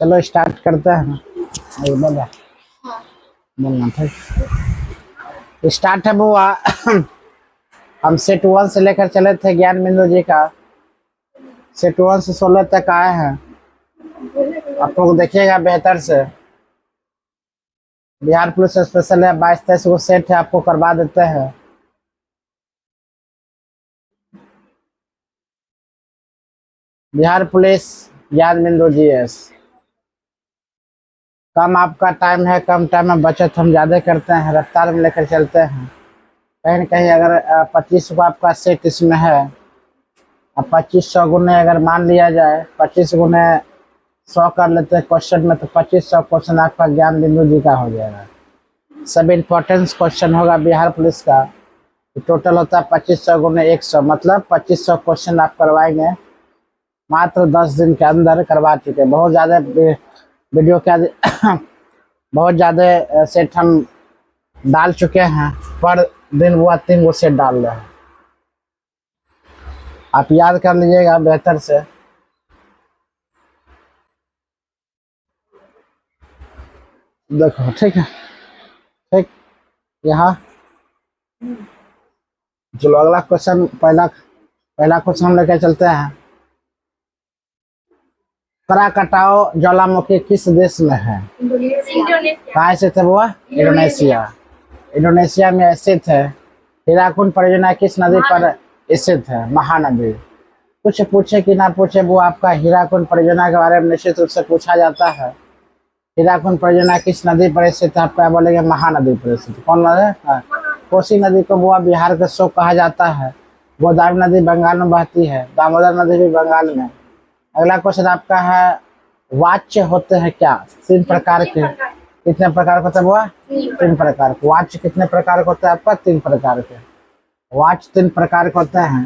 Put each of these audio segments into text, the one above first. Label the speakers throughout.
Speaker 1: चलो स्टार्ट करते हैं। बोला बोलना ठीक स्टार्ट है बुआ। हम सेट 1 से लेकर चले थे ज्ञान बिंदु जी का। सेट 1 से 16 तक आए हैं। आप लोग देखिएगा बेहतर से। बिहार पुलिस स्पेशल है, 22-23 को सेट है, आपको करवा देते हैं। बिहार पुलिस ज्ञान बिंदु GS। कम आपका टाइम है, कम टाइम में बचत हम ज़्यादा करते हैं, रफ्तार में लेकर चलते हैं। कहीं न कहीं अगर 25 को आपका सेट इसमें है, अब 2500 गुने अगर मान लिया जाए 25 गुने 100 कर लेते हैं क्वेश्चन में, तो 2500 क्वेश्चन आपका ज्ञान बिंदु जी का हो जाएगा। सब इम्पोर्टेंस क्वेश्चन होगा बिहार पुलिस का। तो टोटल होता है 2500 गुने 100, मतलब 2500 क्वेश्चन आप करवाएंगे। मात्र 10 दिन के अंदर करवा चुके हैं। बहुत ज़्यादा वीडियो क्या बहुत ज़्यादा सेट हम डाल चुके हैं। पर दिन वो 3 वो सेट डाल रहे हैं। आप याद कर लीजिएगा बेहतर से। देखो ठीक है, ठीक। यहाँ चलो अगला क्वेश्चन, पहला क्वेश्चन हम लेकर चलते हैं। कराकटाओ ज्वालामुखी किस देश में है? कहाँ स्थित है बुआ? इंडोनेशिया। इंडोनेशिया में स्थित है। हीराकुंड परियोजना किस नदी पर स्थित है? महानदी। कुछ पूछे कि ना पूछे वो आपका हीराकुंड परियोजना के बारे में निश्चित रूप से पूछा जाता है। हीराकुंड परियोजना किस नदी पर स्थित है? आप क्या बोलेंगे? महानदी पर स्थित। कौन नदी? कोसी नदी को बुआ बिहार का शोक कहा जाता है। गोदावरी नदी बंगाल में बहती है। दामोदर नदी भी बंगाल में। अगला क्वेश्चन आपका है, वाच्य होते हैं क्या? 3 प्रकार के। कितने प्रकार के होते हैं बुआ? 3 प्रकार के। वाच्य कितने प्रकार के होते हैं आपका? 3 प्रकार के। वाच्य 3 प्रकार के होते हैं।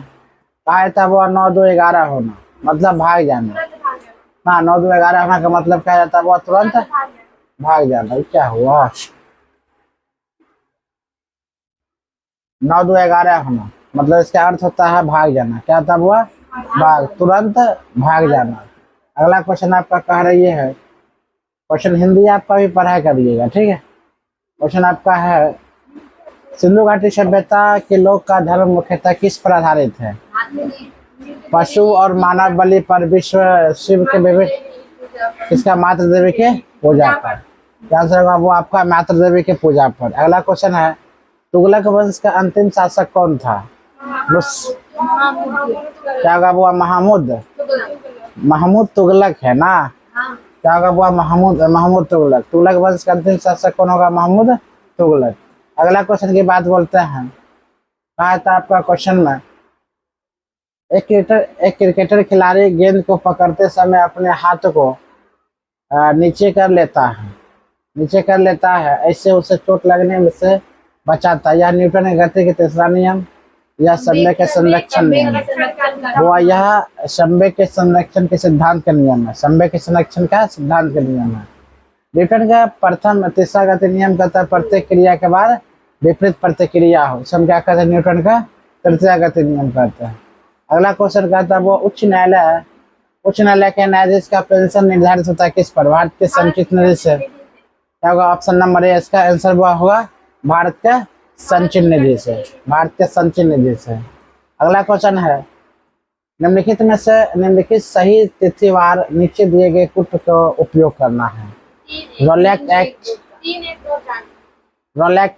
Speaker 1: कहा था वो 9, 2, 11 होना, मतलब भाग जाना। हाँ, 9, 2, 11 होना का मतलब क्या जाता है वो? तुरंत भाग जाना। क्या हुआ? 9, 2, 11 होना मतलब इसका अर्थ होता है भाग जाना। क्या था वो? भाग, तुरंत भाग जाना। अगला क्वेश्चन आपका कह रही है, क्वेश्चन हिंदी आपका भी पढ़ाई करिएगा, ठीक है। क्वेश्चन आपका है, सिंधु घाटी सभ्यता के लोग का धर्म मुख्यतः किस पर आधारित है? पशु और मानव बलि पर, विश्व शिव के विभिन्न, किसका? मातृ देवी के पूजा पर। क्या आंसर होगा वो आपका? मातृ देवी के पूजा पर। अगला क्वेश्चन है, तुगलक वंश का अंतिम शासक कौन था? क्या होगा वो? महमूद। महमूद तुगलक है ना? क्या होगा वो? महमूद तुगलक। तुगलक वंश का अंतिम शासक कौन होगा? महमूद तुगलक। अगला क्वेश्चन की बात बोलते हैं। कहा था आपका क्वेश्चन में, एक क्रिकेटर खिलाड़ी गेंद को पकड़ते समय अपने हाथ को नीचे कर लेता है, ऐसे उसे चोट लगने में से बचाता है। यह न्यूटन के गति के तीसरा नियम या समय के संरक्षण नियम? वो यह समय के संरक्षण के सिद्धांत का नियम है। समय के संरक्षण का सिद्धांत का नियम है। न्यूटन का प्रथम तीसरा गति नियम कहता है प्रत्येक क्रिया के बाद विपरीत प्रतिक्रिया हो। हम क्या कहते हैं? न्यूटन का तृतीय गति नियम कहते हैं। अगला क्वेश्चन कहता है, वो उच्च न्यायालय के न्यायाधीश का पेंशन निर्धारित होता है किस पर? भारत के संचित निधि से। क्या होगा? ऑप्शन नंबर ए इसका आंसर वो होगा भारत के संचित निधि से। भारत के संचित निधि से। अगला क्वेश्चन है, निम्नलिखित सही तिथिवार नीचे दिए गए कुट को उपयोग करना है। रोलेक्ट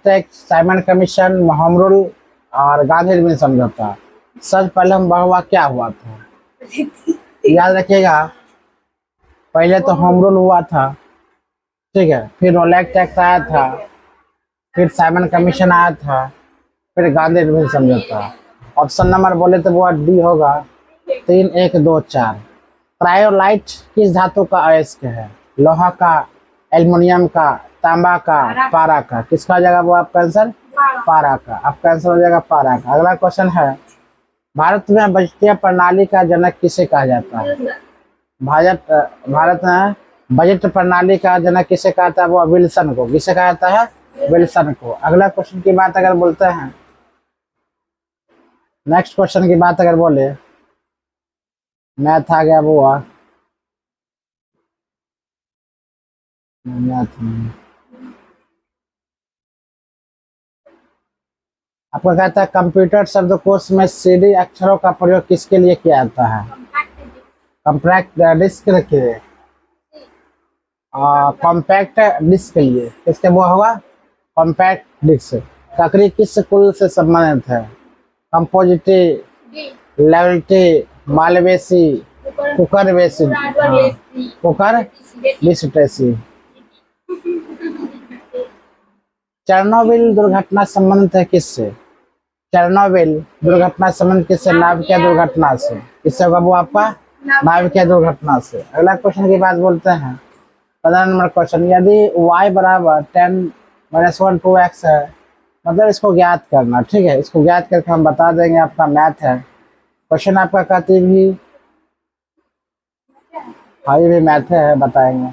Speaker 1: act, Simon commission, home rule और गांधी निर्मित समझौता। सबसे पहले हम बहुआ क्या हुआ था? याद रखिएगा, पहले तो होम रूल हुआ था, ठीक है, फिर रोलेक्ट एक्ट आया था, फिर साइमन कमीशन आया था, फिर गांधी निर्मित समझौता। ऑप्शन नंबर बोले तो वो डी होगा 3, 1, 2, 4। क्रायोलाइट किस धातु का अयस्क है? लोहा का, एल्युमिनियम का, तांबा का, पारा का। किसका जगह वो आपका आंसर? पारा का। आपका आंसर हो जाएगा पारा का। अगला क्वेश्चन है, भारत में बजटीय प्रणाली का जनक किसे कहा जाता है? भारत में बजट प्रणाली का जनक किसे कहता है? वो विल्सन को। किसे कहा जाता है? विल्सन को। अगला क्वेश्चन की बात अगर बोलते हैं, नेक्स्ट क्वेश्चन की बात अगर बोले, मैथ आ गया वो याद नहीं। आपको कहता है कंप्यूटर शब्दकोश में सीडी अक्षरों का प्रयोग किसके लिए किया जाता है? कॉम्पैक्ट डिस्क के लिए, कॉम्पैक्ट डिस्क के लिए। किसके वो होगा? Compact disc. ककरी किस कुल से संबंधित है? कंपोजिटी, लेवल्टी, मालवेसी, कुकर वेसी, कुकर विस्टेसी। चेरनोबिल दुर्घटना संबंधित है किससे? चेरनोबिल दुर्घटना संबंधित किससे? नाभिकीय दुर्घटना से। किससे होगा वो आपका? नाभिकीय दुर्घटना से। अगला क्वेश्चन की बात बोलते हैं, 15 नंबर क्वेश्चन। यदि y बराबर 10 - 1 2x है, मतलब इसको ज्ञात करना। ठीक है, इसको ज्ञात करके हम बता देंगे। आपका मैथ है क्वेश्चन। आपका कहती भी हाँ, ये भी मैथ है, बताएंगे।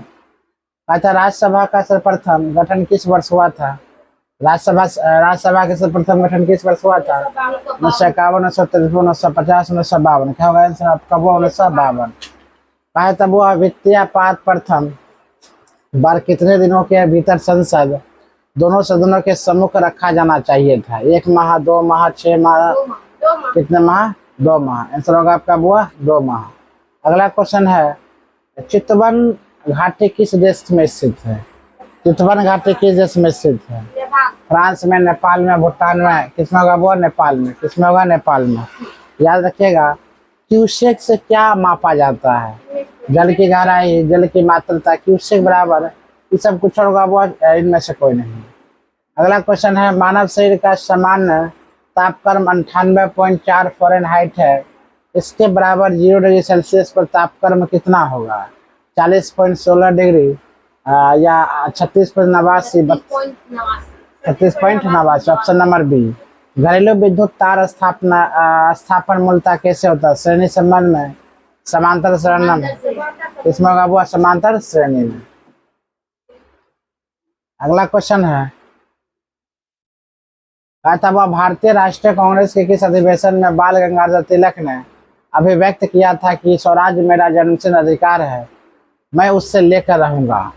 Speaker 1: कहता राज्यसभा का सर्वप्रथम गठन किस वर्ष हुआ था? राज्यसभा का सर्वप्रथम गठन किस वर्ष हुआ था? 1951, 1953, 1950, 1952। क्या होगा आंसर आपका? वो 1952। कहा तब वो वित्तीय पात प्रथम बार कितने दिनों के भीतर संसद दोनों सदनों के सम्मुख रखा जाना चाहिए था? 1 माह, 2 माह, 6 माह, कितने माह? 2 माह। आंसर होगा आपका बुआ 2 माह। अगला क्वेश्चन है, चितवन घाटी किस देश में स्थित है? चितवन घाटी किस देश में स्थित है? फ्रांस में, नेपाल में, भूटान में। किसमें होगा वो? नेपाल में। किसमें होगा? नेपाल में। याद रखिएगा, क्यूसेक से क्या मापा जाता है? जल की गहराई, जल की मात्रता, क्यूसेक बराबर, ये सब कुछ होगा वो, इनमें से कोई नहीं। अगला क्वेश्चन है, मानव शरीर का सामान्य तापक्रम 98.4 फ़ारेनहाइट है। इसके बराबर 0 डिग्री सेल्सियस पर तापक्रम कितना होगा? 40.16 डिग्री या 36.89, 36.89। Option number B. घरेलू विद्युत तार स्थापन मूलतः कैसे होता है? श्रेणी संबंध में, समांतर श्रेणी में। इसमें होगा वो समांतर श्रेणी में। अगला क्वेश्चन है, कहा था वह भारतीय राष्ट्रीय कांग्रेस के किस अधिवेशन में बाल गंगाधर तिलक ने अभिव्यक्त किया था कि स्वराज मेरा जन्मसिद्ध अधिकार है, मैं उससे लेकर रहूंगा?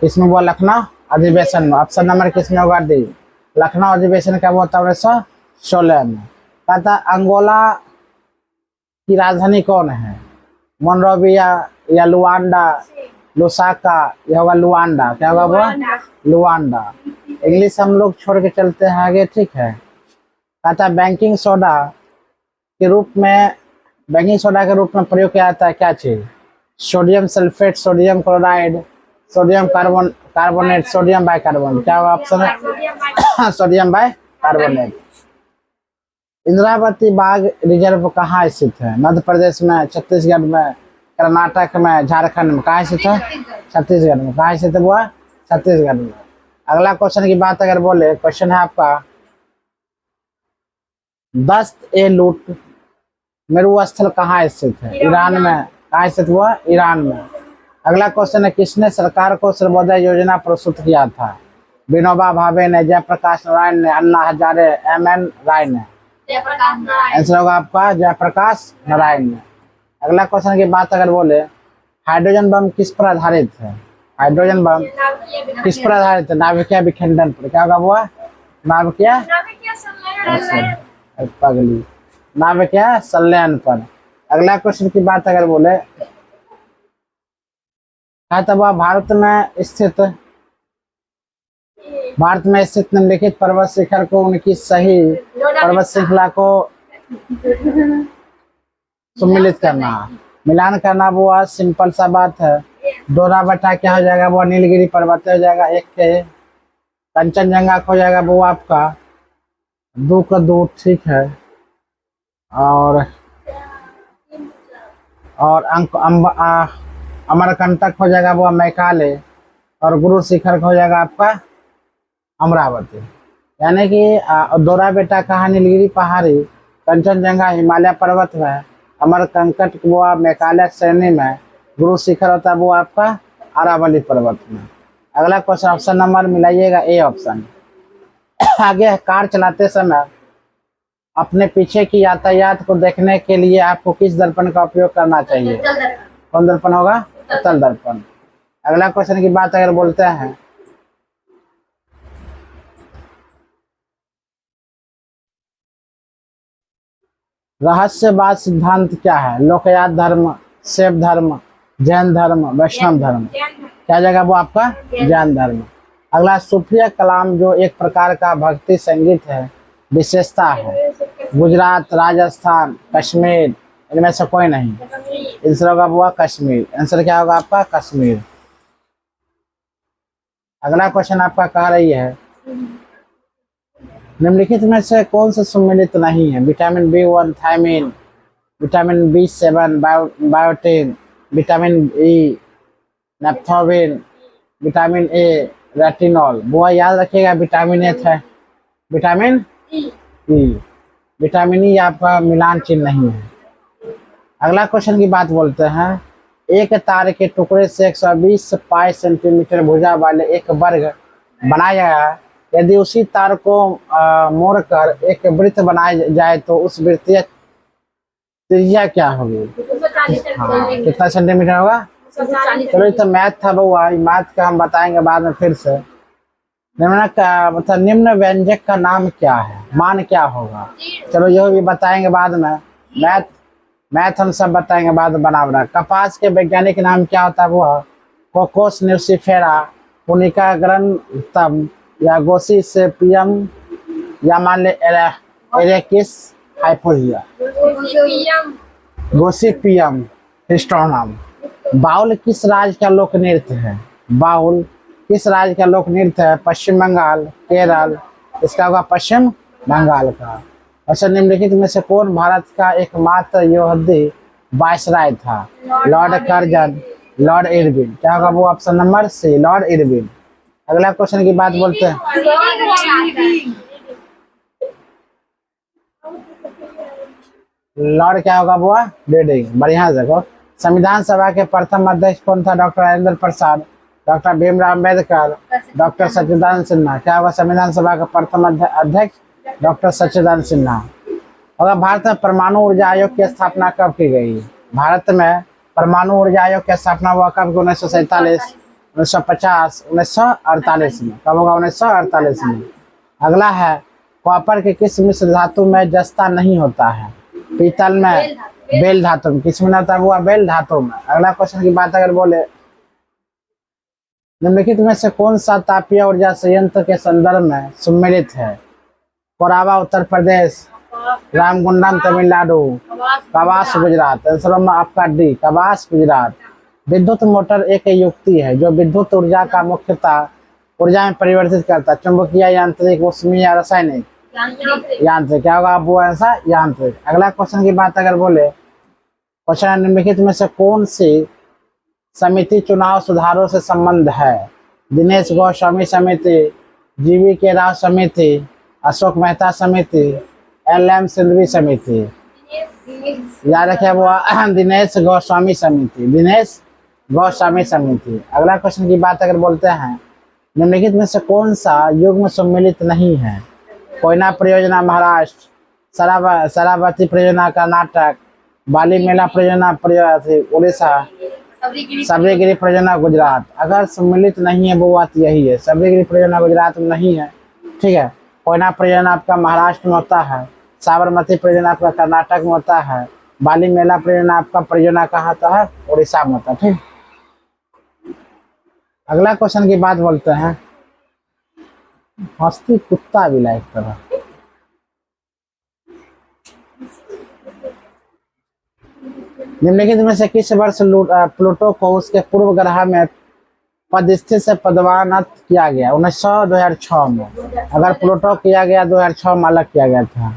Speaker 1: इसमें वो लखनऊ अधिवेशन में। ऑप्शन नंबर किसमें होगा? डी। लखनऊ अधिवेशन का वो था 1916 में। कहा था अंगोला की राजधानी कौन है? मोनरोविया या लुआंडा, लुसाका? यह होगा लुआंडा। क्या होगा वो? लुआंडा। इंग्लिश हम लोग छोड़ के चलते हैं आगे। ठीक है, कहा था बेकिंग सोडा के रूप में प्रयोग किया जाता है क्या चीज? Sodium sulphate, sodium chloride, sodium carbonate, sodium bicarbonate. क्या होगा ऑप्शन है? Sodium bicarbonate. इंद्रावती बाघ रिजर्व कहाँ स्थित है? मध्य प्रदेश में, छत्तीसगढ़ में, कर्नाटक में, झारखंड में। कहाँ स्थित है? छत्तीसगढ़ में। कहाँ स्थित है वो? छत्तीसगढ़ में। अगला क्वेश्चन की बात अगर बोले, क्वेश्चन है आपका, दस्त-ए-लूट मरुस्थल कहाँ स्थित है? ईरान में। कहाँ स्थित हुआ? ईरान में। अगला क्वेश्चन है, किसने सरकार को सर्वोदय योजना प्रस्तुत किया था? विनोबा भावे ने, जयप्रकाश नारायण ने, अन्ना हजारे, एम.एन. राय ने। आंसर होगा आपका जयप्रकाश नारायण ने। अगला क्वेश्चन की बात अगर बोले, हाइड्रोजन बम किस पर आधारित है? हाइड्रोजन बम किस पर आधारित है? नाभिकीय विखंडन पर। क्या होगा वो? नाभिकीय पगली, नाभिकीय संलयन पर। अगला क्वेश्चन की बात अगर बोले, भारत में स्थित निम्नलिखित पर्वत शिखर को उनकी सही पर्वत श्रृंखला को सम्मिलित करना, मिलान करना, वो सिंपल सा बात है। दोहरा बटा क्या हो जाएगा? वो नीलगिरी पर्वत हो जाएगा। एक के कंचनजंगा हो जाएगा वो आपका 2 का 2। ठीक है, और अमरकंटक हो जाएगा वो मैकाले, और गुरु शिखर हो जाएगा आपका अमरावती। यानी कि दोहरा बेटा कहा? नीलगिरी पहाड़ी, कंचनजंगा हिमालय पर्वत में, अमरकंटक वो मेघालय श्रेणी में, गुरु शिखर होता है वो आपका अरावली पर्वत में। अगला क्वेश्चन ऑप्शन नंबर मिलाइएगा ए ऑप्शन। आगे कार चलाते समय अपने पीछे की यातायात को देखने के लिए आपको किस दर्पण का उपयोग करना चाहिए? कौन दर्पण होगा? उत्तल दर्पण। अगला क्वेश्चन की बात अगर बोलते हैं, रहस्यवाद सिद्धांत क्या है? लोकयात धर्म, शैव धर्म, जैन धर्म, वैष्णव धर्म। क्या जगह वो आपका? जैन धर्म। अगला, सूफिया कलाम जो एक प्रकार का भक्ति संगीत है, विशेषता है? गुजरात, राजस्थान, कश्मीर, इनमें से कोई नहीं। आंसर होगा वो कश्मीर। आंसर क्या होगा आपका? कश्मीर। अगला क्वेश्चन आपका कह रही है, निम्नलिखित में से कौन सा सम्मिलित नहीं है? Vitamin B1 thiamine, vitamin B7 biotin, vitamin E नेप्थोबिन, विटामिन ए रेटिनॉल। वो याद रखिएगा, विटामिन ए है, विटामिन ई। विटामिन ई आपका मिलान चिन्ह नहीं है। अगला क्वेश्चन की बात बोलते हैं, एक तार के टुकड़े से 120 पाई सेंटीमीटर भुजा वाले एक वर्ग बनाया गया। यदि उसी तार को मोड़कर एक वृत्त बनाया जाए तो उस वृत्तीय त्रिज्या क्या होगी? हाँ, कितना सेंटीमीटर होगा? चलो, ये तो मैथ था बउआ, मैथ का हम बताएंगे बाद में फिर से। निम्न का मतलब निम्न व्यंजक का नाम क्या है? मान क्या होगा? चलो यह भी बताएंगे बाद में। मैथ हम सब बताएंगे बाद में बना। कपास के वैज्ञानिक नाम क्या होता है? वो कोकोस न्यूसिफेरा, पुनिका ग्रंथम, या गोसिपियम, या मान ले एरेकिस हाइपोरिया, गोसिपियम हिस्टोरम। बाउल किस राज्य का लोक नृत्य है? बाउल किस राज्य का लोक नृत्य है? पश्चिम बंगाल, केरल। इसका होगा पश्चिम बंगाल का। अच्छा, निम्नलिखित में से कौन भारत का एकमात्र यहूदी वायसराय था? Lord Curzon, Lord Irwin. क्या होगा वो? Option number C, Lord Irwin. अगला क्वेश्चन की बात बोलते हैं, लॉर्ड क्या होगा वो? रीडिंग। बढ़िया देखो। संविधान सभा के प्रथम अध्यक्ष कौन था? Doctor Rajendra Prasad, doctor Bhimrao Ambedkar, doctor सच्चिदानंद सिन्हा। क्या होगा संविधान सभा का प्रथम अध्यक्ष? डॉक्टर सच्चिदानंद सिन्हा। अगर भारत में परमाणु ऊर्जा आयोग की स्थापना कब की गई? भारत में परमाणु ऊर्जा आयोग की स्थापना हुआ कब? 1947, 1950, 1948 में। कब होगा? 1948 में। अगला है, कॉपर के किस मिश्र धातु में जस्ता नहीं होता है? पीतल में, बेल धातु में। किस में होता है वो? बेल धातु में। अगला क्वेश्चन की बात अगर बोले, निम्नलिखित में से कौन सा तापीय ऊर्जा संयंत्र के संदर्भ में सम्मिलित है? कोराबा उत्तर प्रदेश, रामगुंडम तमिलनाडु, कवास गुजरात। आंसर में आपका डी, कवास गुजरात। विद्युत मोटर एक युक्ति है जो विद्युत ऊर्जा का मुख्यतः ऊर्जा में परिवर्तित करता है। चुंबकीय, यांत्रिक, ऊष्मीय या रासायनिक? यांत्रिक। क्या होगा वो? ऐसा यांत्रिक। अगला क्वेश्चन की बात अगर बोले, क्वेश्चन निम्नलिखित में से कौन सी समिति चुनाव सुधारों से संबंध है? दिनेश गोस्वामी समिति, GV राव समिति, अशोक मेहता समिति, LM सिंघवी समिति। याद रखिए वो दिनेश गोस्वामी समिति, दिनेश गोस्वामी समिति। अगला क्वेश्चन की बात अगर बोलते हैं, निम्नलिखित में से कौन सा युग्म सम्मिलित नहीं है? कोयना परियोजना महाराष्ट्र, शरावती परियोजना कर्नाटक, बाली मेला परियोजना उड़ीसा, सबरीगिरी परियोजना गुजरात। अगर सम्मिलित नहीं है वो बात यही है, सबरीगिरी परियोजना गुजरात में नहीं है। ठीक है, कोयना परियोजना आपका महाराष्ट्र में होता है, साबरमती परियोजना आपका कर्नाटक में होता है, बाली मेला परियोजना आपका परियोजना कहाँ होता है? उड़ीसा में होता है। ठीक, अगला क्वेश्चन की बात बोलते हैं, हस्ती कुत्ता भी लाइक तरह। निम्नलिखित में से किस वर्ष प्लूटो को उसके पूर्व ग्रह में पदस्थिति से पदोन्नत किया गया? 2006 में। अगर प्लूटो किया गया 2006 में अलग किया गया था।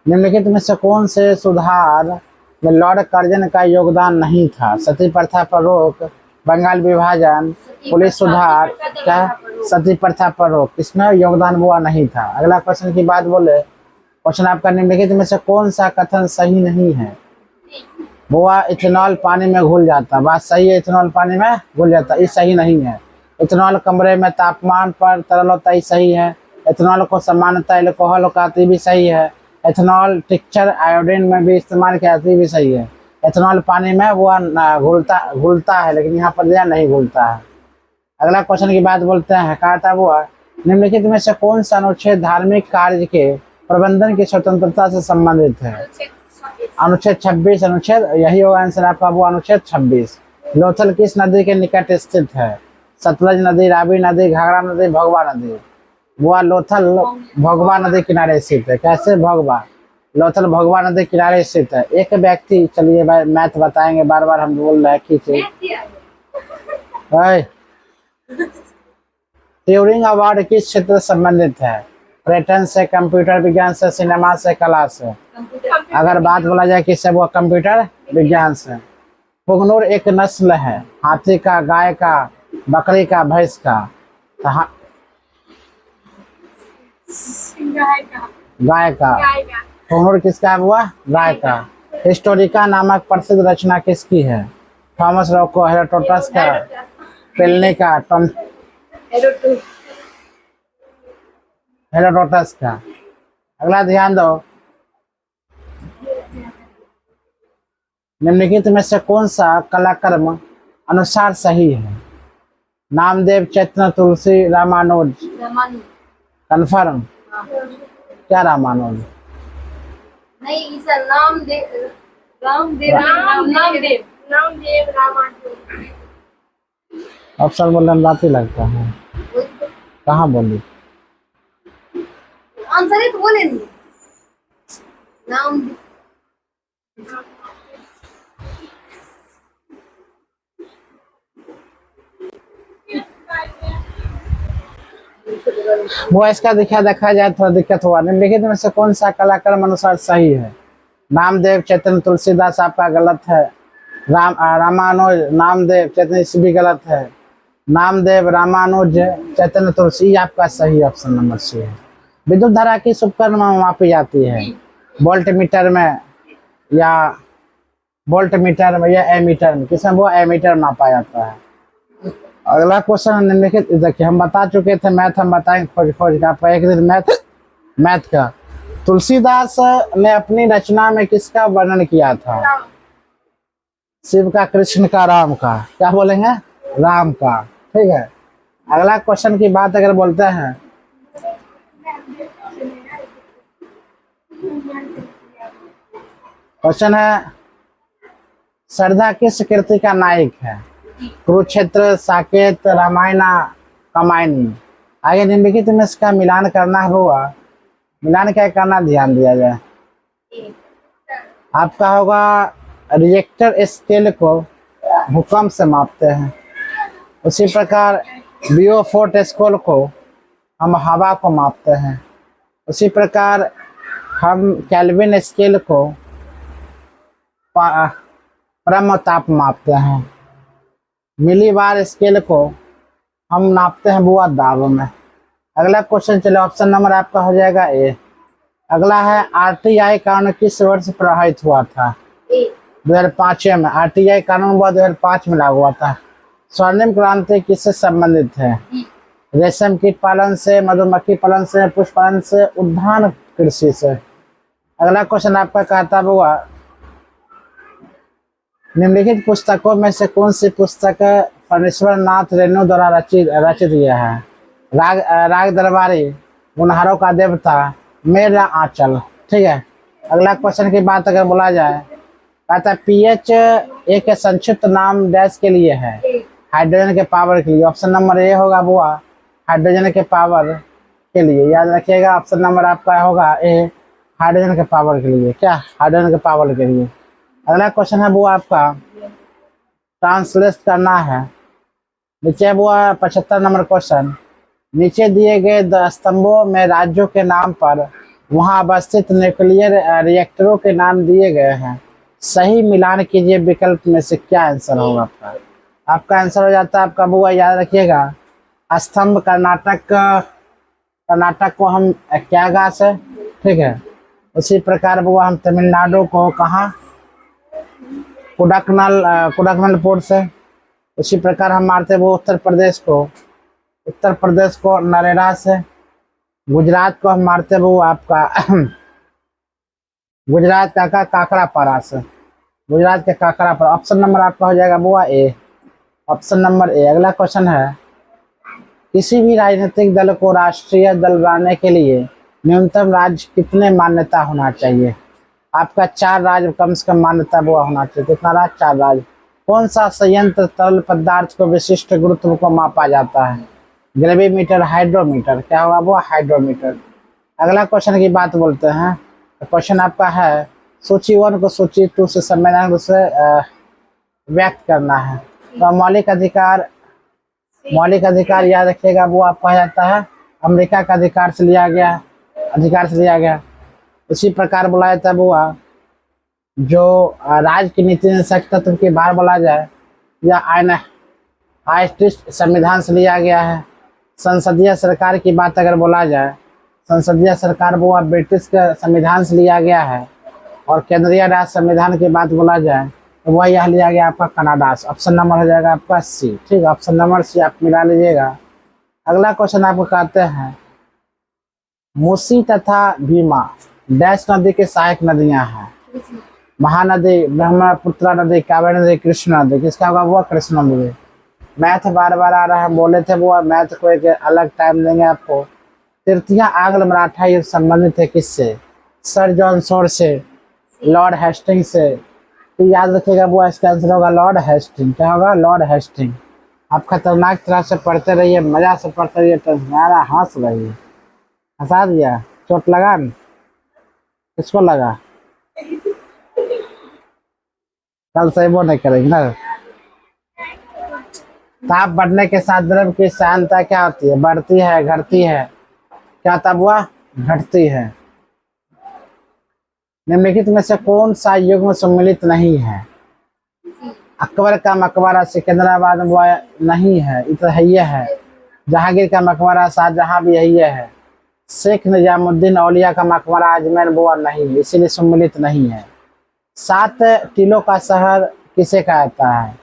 Speaker 1: निम्नलिखित में से कौन से सुधार में लॉर्ड कर्जन का योगदान नहीं था? सती प्रथा पर रोक, बंगाल विभाजन, पुलिस सुधार, क्या सती प्रथा पर रोक, इसमें योगदान हुआ नहीं था। अगला क्वेश्चन की बात बोले, क्वेश्चन आपका, निम्नलिखित में से कौन सा कथन सही नहीं है? बुआ इथेनॉल पानी में घुल जाता। बात सही है, इथेनॉल पानी में घुल जाता, ये सही नहीं है। इथेनॉल कमरे में तापमान पर तरल होता, ये सही है। इथेनॉल को सामान्यतः एल्कोहल होता, ये भी सही है। इथेनॉल टिक्चर आयोडीन में भी इस्तेमाल किया जाता, ये भी सही है। इथेनॉल पानी में वो घुलता है, लेकिन यहाँ पर नहीं घुलता है। अगला क्वेश्चन की बात बोलते हैं, कहा था वो निम्नलिखित में से कौन सा अनुच्छेद धार्मिक कार्य के प्रबंधन की स्वतंत्रता से संबंधित है? अनुच्छेद 26 अनुच्छेद, यही होगा आंसर आपका, वो अनुच्छेद 26। लोथल किस नदी के निकट स्थित है? सतलज नदी, रावी नदी, घाघरा नदी, भगवा नदी। वो लोथल भगवा नदी किनारे स्थित है। कैसे? भगवा, लोथल भगवा नदी किनारे स्थित है। एक व्यक्ति, चलिए भाई मैथ बताएंगे, बार बार हम बोल रहे हैं खींचे। ट्यूरिंग अवार्ड किस क्षेत्र से संबंधित है? पर्यटन से, कंप्यूटर विज्ञान से, सिनेमा से, कला से। अगर बात बोला जाए किससे, वो कंप्यूटर विज्ञान से। पुगनूर एक नस्ल है, हाथी का, गाय का, बकरी का, भैंस का। गाय का। पुगनूर किसका हुआ? गाय का। हिस्टोरिका नामक प्रसिद्ध रचना किसकी है? थॉमस रोको, हेरोडोटस का, प्लिनी का, हेरोडोटस का। अगला ध्यान दो, निम्नलिखित में से कौन सा कलाक्रम अनुसार सही है? नामदेव, चैतन्य, तुलसी, रामानुज। कन्फर्म? क्या रामानुज?
Speaker 2: नहीं सर, नामदेव रामानुज।
Speaker 1: ऑप्शन बोलने में बात ही लगता है। कहाँ बोली?
Speaker 2: आंसर ही तो बोले नहीं। नाम
Speaker 1: वो इसका देखा जाए थोड़ा दिक्कत हुआ। निम्नलिखित में से कौन सा कलाक्रम अनुसार सही है? नामदेव, चैतन्य, तुलसीदास आपका गलत है। रामानुज, नामदेव, चैतन्य, इस भी गलत है। नामदेव, रामानुज, चैतन्य, तुलसी आपका सही ऑप्शन नंबर सी है। विद्युत धारा किस उपकरण में मापी जाती है? वोल्ट मीटर में या एमीटर में? किसमें? वो एमीटर मापा जाता है। अगला क्वेश्चन निम्नलिखित, देखिए हम बता चुके थे मैथ, हम बताएंगे खोज का आपका एक दिन मैथ का। तुलसीदास ने अपनी रचना में किसका वर्णन किया था? शिव का, कृष्ण का, राम का। क्या बोलेंगे? राम का। ठीक है। अगला क्वेश्चन की बात अगर बोलते हैं, क्वेश्चन है श्रद्धा किस कृति का नायक है? कुरुक्षेत्र, साकेत, रामायण, कमायनी। आगे निम्नलिखित में इसका मिलान करना होगा। मिलान क्या करना, ध्यान दिया जाए। आपका होगा रिएक्टर स्केल को भूकंप से मापते हैं, उसी प्रकार बियोफोर्ट स्केल को हम हवा को मापते हैं, उसी प्रकार हम केल्विन स्केल को परम ताप मापते हैं, मिलीबार स्केल को हम नापते हैं बुआ दाब में। अगला क्वेश्चन चलो, ऑप्शन नंबर आपका हो जाएगा ए। अगला है आरटीआई कानून किस वर्ष प्रभावित हुआ था? 2005 में। आरटीआई कानून हुआ 2005 में लागू हुआ था। स्वर्णिम क्रांति किससे संबंधित है? रेशम कीट पालन से, मधुमक्खी पालन से, पुष्प पालन से, उद्यान कृषि से। अगला क्वेश्चन आपका कहता हुआ निम्नलिखित पुस्तकों में से कौन सी पुस्तक फणीश्वर नाथ रेणु द्वारा रचित यह है? राग दरबारी, गुनहारों का देवता, मेरा आंचल। ठीक है। अगला क्वेश्चन की बात अगर बोला जाए, कहता है पीएच एक संक्षिप्त नाम डैश के लिए है? हाइड्रोजन के पावर के लिए। ऑप्शन नंबर ए होगा बुआ, हाइड्रोजन के पावर के लिए, याद रखिएगा। ऑप्शन नंबर आपका होगा ए, हाइड्रोजन के पावर के लिए। क्या? हाइड्रोजन के पावर के लिए। अगला क्वेश्चन है वो आपका ट्रांसलेट करना है। नीचे वो 75 नंबर क्वेश्चन, नीचे दिए गए स्तंभों में राज्यों के नाम पर वहां अवस्थित न्यूक्लियर रिएक्टरों के नाम दिए गए हैं, सही मिलान कीजिए विकल्प में से क्या आंसर होगा आपका? आपका आंसर हो जाता है आपका बुआ, याद रखिएगा, स्तंभ कर्नाटक को हम क्या घास है। ठीक है। उसी प्रकार बुआ हम तमिलनाडु को कहाँ, कुडकनल पोर्ट से। उसी प्रकार हम मारते वो उत्तर प्रदेश को नरेला से। गुजरात को हम मारते वो आपका गुजरात का काकरापारा से, गुजरात के काकरापारा। ऑप्शन नंबर आपका हो जाएगा बुआ ए, ऑप्शन नंबर ए। अगला क्वेश्चन है किसी भी राजनीतिक दल को राष्ट्रीय दल बनाने के लिए न्यूनतम राज्य कितने मान्यता होना चाहिए? आपका 4 राज्य कम से कम मान्यता वो होना चाहिए। कितना राज्य? 4 राज्य। कौन सा संयंत्र तरल पदार्थ को विशिष्ट गुरुत्व को मापा जाता है? ग्रेविमीटर, हाइड्रोमीटर। क्या होगा वो? हाइड्रोमीटर। अगला क्वेश्चन की बात बोलते हैं। क्वेश्चन आपका है सूची 1 को सूची 2 से संविधान रूप से व्यक्त करना है। तो मौलिक अधिकार याद रखिएगा, वो आपका जाता है अमेरिका का अधिकार से लिया गया। इसी प्रकार बोला जाता है वो जो राज्य की नीति निषेध तत्व की बाहर बोला जाए या आइस्टिस्ट संविधान से लिया गया है। संसदीय सरकार की बात अगर बोला जाए, संसदीय सरकार वो ब्रिटिश के संविधान से लिया गया है। और केंद्रीय राज्य संविधान की बात बोला जाए तो वह यह लिया गया आपका कनाडा से। ऑप्शन नंबर हो जाएगा आपका सी। ठीक है, ऑप्शन नंबर सी आप मिला लीजिएगा। अगला क्वेश्चन आपको कहते हैं मूसी तथा भीमा डैश नदी के सहायक नदियां हैं। महानदी, ब्रह्मपुत्र नदी, कावेरी नदी, कृष्ण नदी। किसका होगा वो? कृष्ण नदी। मैथ बार बार आ रहा है, बोले थे वो मैथ को एक अलग टाइम देंगे आपको। तृतीय आंग्ल मराठा युद्ध संबंधित है किससे? सर जॉन शोर से, लॉर्ड हेस्टिंग से। तो याद रखिएगा वो इसका आंसर होगा लॉर्ड हेस्टिंग। क्या होगा? Lord Hastings. आप खतरनाक तरह से पढ़ते रहिए, मजा से पढ़ते रहिए, तो हमारा हंस रहिए। हंसा दिया? चोट लगा? किसको लगा? कल से वो नहीं करेंगे ना। ताप बढ़ने के साथ द्रव की सांद्रता क्या होती है? बढ़ती है, घटती है? क्या तब हुआ? घटती है। निम्नलिखित में से कौन सा युग्म सम्मिलित नहीं है? अकबर का मकबरा सिकंदराबाद में नहीं है, इतना है ये है। जहांगीर का मकबरा शाहजहां भी यही है। शेख निजामुद्दीन औलिया का मकबरा अजमेर वो नहीं है, इसीलिए सम्मिलित नहीं है। 7 टीलों का शहर किसे कहा जाता है?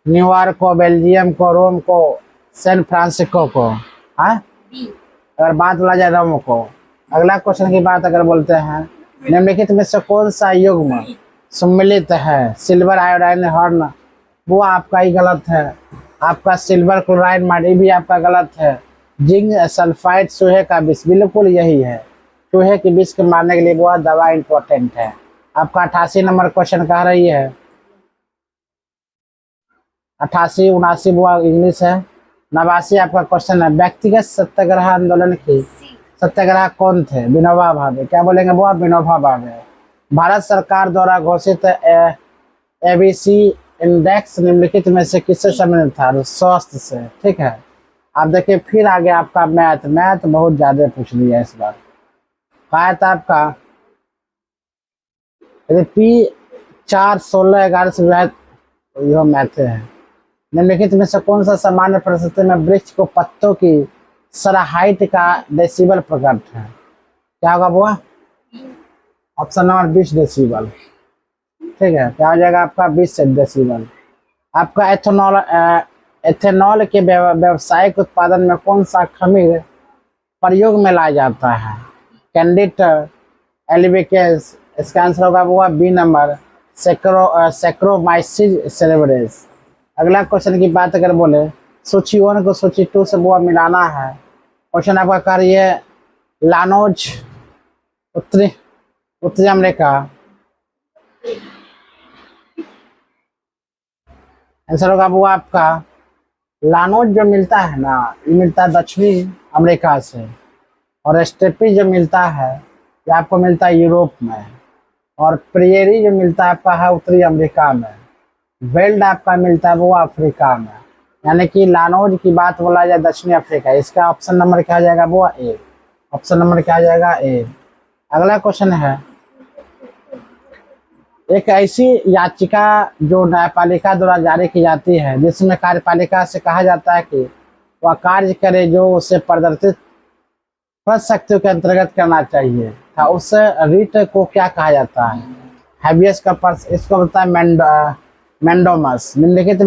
Speaker 1: न्यूयॉर्क को, बेल्जियम को, रोम को, सैन फ्रांसिस्को को। हाँ, अगर बात बोला जाए रोम को। अगला क्वेश्चन की बात अगर बोलते हैं निम्नलिखित में से कौन सा युग्म सम्मिलित है? सिल्वर आयोडाइन हॉर्न वो आपका ही गलत है। आपका सिल्वर क्लोराइड मार्डी भी आपका गलत है। जिंक सल्फाइड चूहे का विष, बिल्कुल यही है। चूहे की विष को मारने के लिए वो दवा इंपॉर्टेंट है। आपका 88 नंबर क्वेश्चन कह रही है 88 79 वो इंग्लिश है। 89 आपका क्वेश्चन है व्यक्तिगत सत्याग्रह आंदोलन की सत्याग्रह कौन थे? विनोबा भावे। क्या बोलेंगे वो? विनोबा भावे। भारत सरकार द्वारा घोषित एबीसी इंडेक्स निम्नलिखित में से किससे संबंधित था? स्वास्थ्य से। ठीक है, आप देखिए फिर आगे आपका मैथ बहुत ज्यादा पूछ लिया इस बार। कहा था आपका यदि P4 16 11 से विभाजित, यह मैथ है। निम्नलिखित में से कौन सा सामान्य परिस्थिति में वृक्ष को पत्तों की सराहाइट का डेसिबल प्रकट है? क्या होगा वो? Option number 20 decibel. ठीक है, क्या हो जाएगा आपका? 20 डेसिबल। आपका एथेनॉल के व्यावसायिक उत्पादन में कौन सा खमीर प्रयोग में लाया जाता है? कैंडिड, एल्बिकेस। इसका आंसर होगा वो बी नंबर सैक्रोमाइसिस सेरेब्रेस। अगला क्वेश्चन की बात अगर बोले सूची 1 को सूची 2 से वो मिलाना है। क्वेश्चन आपका कार्य लानोज उत्तरी अमेरिका। आंसर होगा वो आपका लानोज जो मिलता है ना, ये मिलता है दक्षिणी अमेरिका से। और स्टेपी जो मिलता है ये आपको मिलता है यूरोप में। और प्रियरी जो मिलता है आपका है उत्तरी अमेरिका में। वेल्ड आपका मिलता है वो अफ्रीका में। यानी कि लानोज की बात बोला जाए दक्षिणी अफ्रीका। इसका ऑप्शन नंबर क्या आ जाएगा वो? ए। ऑप्शन नंबर क्या आ जाएगा? ए। अगला क्वेश्चन है एक ऐसी याचिका जो न्यायपालिका द्वारा जारी की जाती है जिसमें कार्यपालिका से कहा जाता है कि वह कार्य करे जो उसे प्रदर्शित पद शक्तियों के अंतर्गत करना चाहिए था, उस रीट को क्या कहा जाता है? Habeas corpus. इसको बोलता है मैंडोमस। निम्नलिखित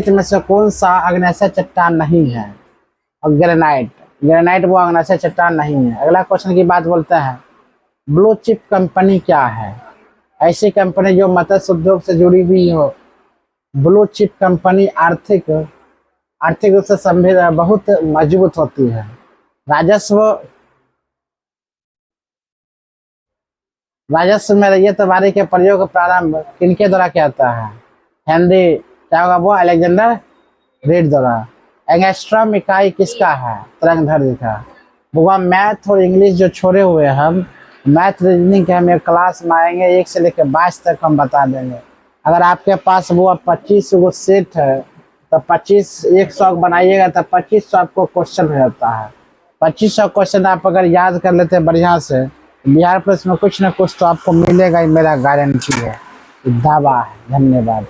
Speaker 1: में से कौन सा आग्नेय चट्टान नहीं है? और ग्रेनाइट वो आग्नेय चट्टान नहीं है। अगला क्वेश्चन की बात बोलते हैं ब्लू चिप कंपनी क्या है? ऐसी कंपनी जो मत्स्य उद्योग से जुड़ी हुई हो। ब्लू चिप कंपनी आर्थिक रूप से समृद्ध बहुत मजबूत होती है। राजस्व राजस्व में रैयत बारी के प्रयोग का प्रारंभ किनके द्वारा किया जाता है? हेनरी क्या होगा वो? अलेक्जेंडर रेड द्वारा। एंगस्ट्रॉम इकाई किसका है? तरंगदैर्घ्य का। बुआ मैथ और इंग्लिश जो छोड़े हुए हम मैथ रीजनिंग के हम एक क्लास में आएंगे 1 से लेकर 22 तक हम बता देंगे। अगर आपके पास वो 25 गो सेट है तो 25 100 बनाइएगा तो 2500 आपको क्वेश्चन हो जाता है। 2500 क्वेश्चन आप अगर याद कर लेते हैं बढ़िया से, बिहार पुलिस में कुछ ना कुछ तो आपको मिलेगा ही, मेरा गारंटी है, दावा है। धन्यवाद।